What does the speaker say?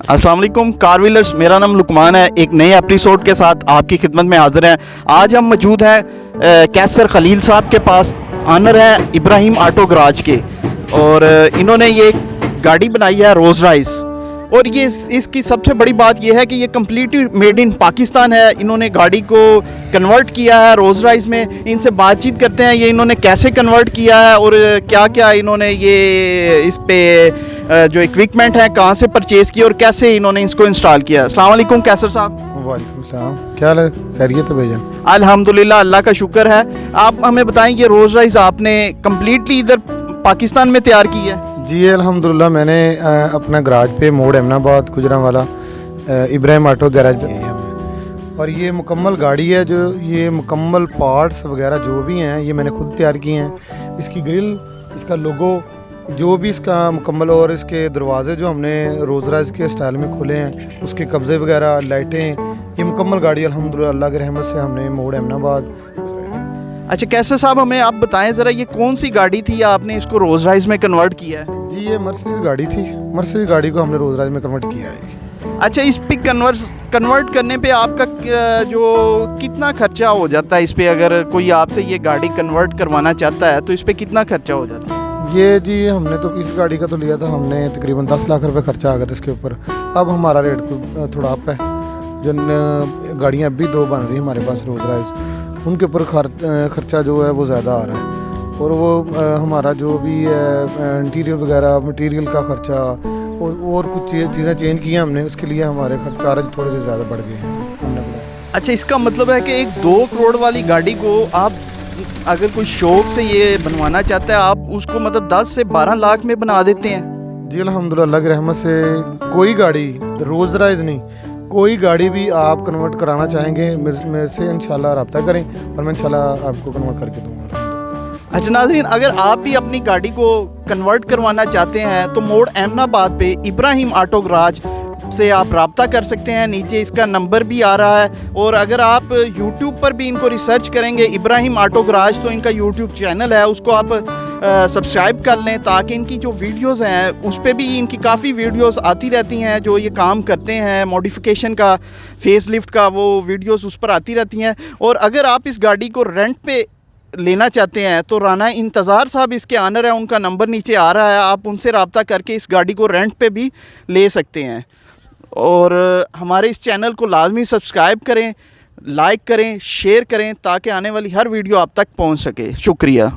अस्सलाम वालेकुम car wheelers, मेरा नाम लुकमान है। एक नए एपिसोड के साथ आपकी खिदमत में हाजिर हैं। आज हम मौजूद हैं कैसर खलील साहब के पास, ऑनर हैं इब्राहिम ऑटो गराज के, और इन्होंने ये गाड़ी बनाई है रोज़ राइस। और ये इसकी सबसे बड़ी बात ये है कि ये कम्प्लीटली मेड इन पाकिस्तान है। इन्होंने गाड़ी को कन्वर्ट किया है रोज़ राइस में। इनसे बातचीत करते हैं ये इन्होंने कैसे कन्वर्ट किया है और क्या क्या इन्होंने ये इस पे जो इक्विपमेंट है कहाँ से परचेज़ किया और कैसे इन्होंने इसको इंस्टॉल किया। अस्सलाम वालेकुम कैसर साहब। वालेकुम सलाम, क्या हाल है? खैरियत है भैया? अल्हम्दुलिल्लाह, अल्लाह का शुक्र है। आप हमें बताएं कि रोज़ राइस आपने कम्प्लीटली इधर पाकिस्तान में तैयार की है? जी अल्हम्दुलिल्लाह, मैंने अपना गराज पे मोड़ अहमदाबाद गुजरांवाला इब्राहिम ऑटो गैराज पे है हमने। और ये मुकम्मल गाड़ी है, जो ये मुकम्मल पार्ट्स वगैरह जो भी हैं ये मैंने खुद तैयार किए हैं। इसकी ग्रिल, इसका लोगो, जो भी इसका मुकम्मल, और इसके दरवाजे जो हमने रोज़ राइस के स्टाइल में खोले हैं, उसके कब्ज़े वगैरह, लाइटें, ये मुकम्मल गाड़ी अल्हम्दुलिल्लाह अल्लाह की रहमत से हमने मोड़ अहमदाबाद। अच्छा कैसर साहब, हमें आप बताएं ज़रा ये कौन सी गाड़ी थी, आपने इसको रोज़ राइस में कन्वर्ट किया है? जी ये मर्सिडीज़ गाड़ी थी। मर्सिडीज़ गाड़ी को हमने रोज़ राइस में कन्वर्ट किया है। अच्छा, इस पे कन्वर्ट करने पे आपका जो कितना खर्चा हो जाता है इस पे? अगर कोई आपसे ये गाड़ी कन्वर्ट करवाना चाहता है तो इस पे कितना खर्चा हो जाता है? ये जी हमने तो इस गाड़ी का तो लिया था हमने तकरीबन 10 लाख रुपए खर्चा आ गया था इसके ऊपर। अब हमारा रेट थोड़ा अप है। जो गाड़ियाँ अभी दो बन रही हैं हमारे पास रोज़ राइस, उनके ऊपर खर्चा जो है वो ज़्यादा आ रहा है। और वो हमारा जो भी है इंटीरियर वगैरह, मटेरियल का खर्चा और कुछ चीज़ें चेंज की हैं हमने, उसके लिए हमारे चार्ज थोड़े से ज़्यादा बढ़ गए हैं हमने बढ़ाया। अच्छा, इसका मतलब है कि एक 2 करोड़ वाली गाड़ी को आप अगर कोई शौक से ये बनवाना चाहता है, आप उसको मतलब 10 से 12 लाख में बना देते हैं? जी अल्हम्दुलिल्लाह, अल्लाह की रहमत से कोई गाड़ी, रोज़ राइस नहीं, कोई गाड़ी भी आप कन्वर्ट कराना चाहेंगे मेरे से इंशाल्लाह रब्ता करें और मैं इंशाल्लाह आपको कन्वर्ट करके दूँगा। अच्छा नाज़रीन, अगर आप भी अपनी गाड़ी को कन्वर्ट करवाना चाहते हैं तो मोड़ अहमदाबाद पे इब्राहिम ऑटो गराज से आप रब्ता कर सकते हैं। नीचे इसका नंबर भी आ रहा है। और अगर आप YouTube पर भी इनको रिसर्च करेंगे इब्राहिम ऑटो गराज, तो इनका YouTube चैनल है, उसको आप सब्सक्राइब कर लें, ताकि इनकी जो वीडियोस हैं उस पे भी इनकी काफ़ी वीडियोस आती रहती हैं। जो ये काम करते हैं मॉडिफिकेशन का, फेस लिफ्ट का, वो वीडियोस उस पर आती रहती हैं। और अगर आप इस गाड़ी को रेंट पे लेना चाहते हैं तो राना इंतज़ार साहब इसके ऑनर हैं, उनका नंबर नीचे आ रहा है, आप उनसे रब्ता करके इस गाड़ी को रेंट पे भी ले सकते हैं। और हमारे इस चैनल को लाजमी सब्सक्राइब करें, लाइक करें, शेयर करें, ताकि आने वाली हर वीडियो आप तक पहुंच सके। शुक्रिया।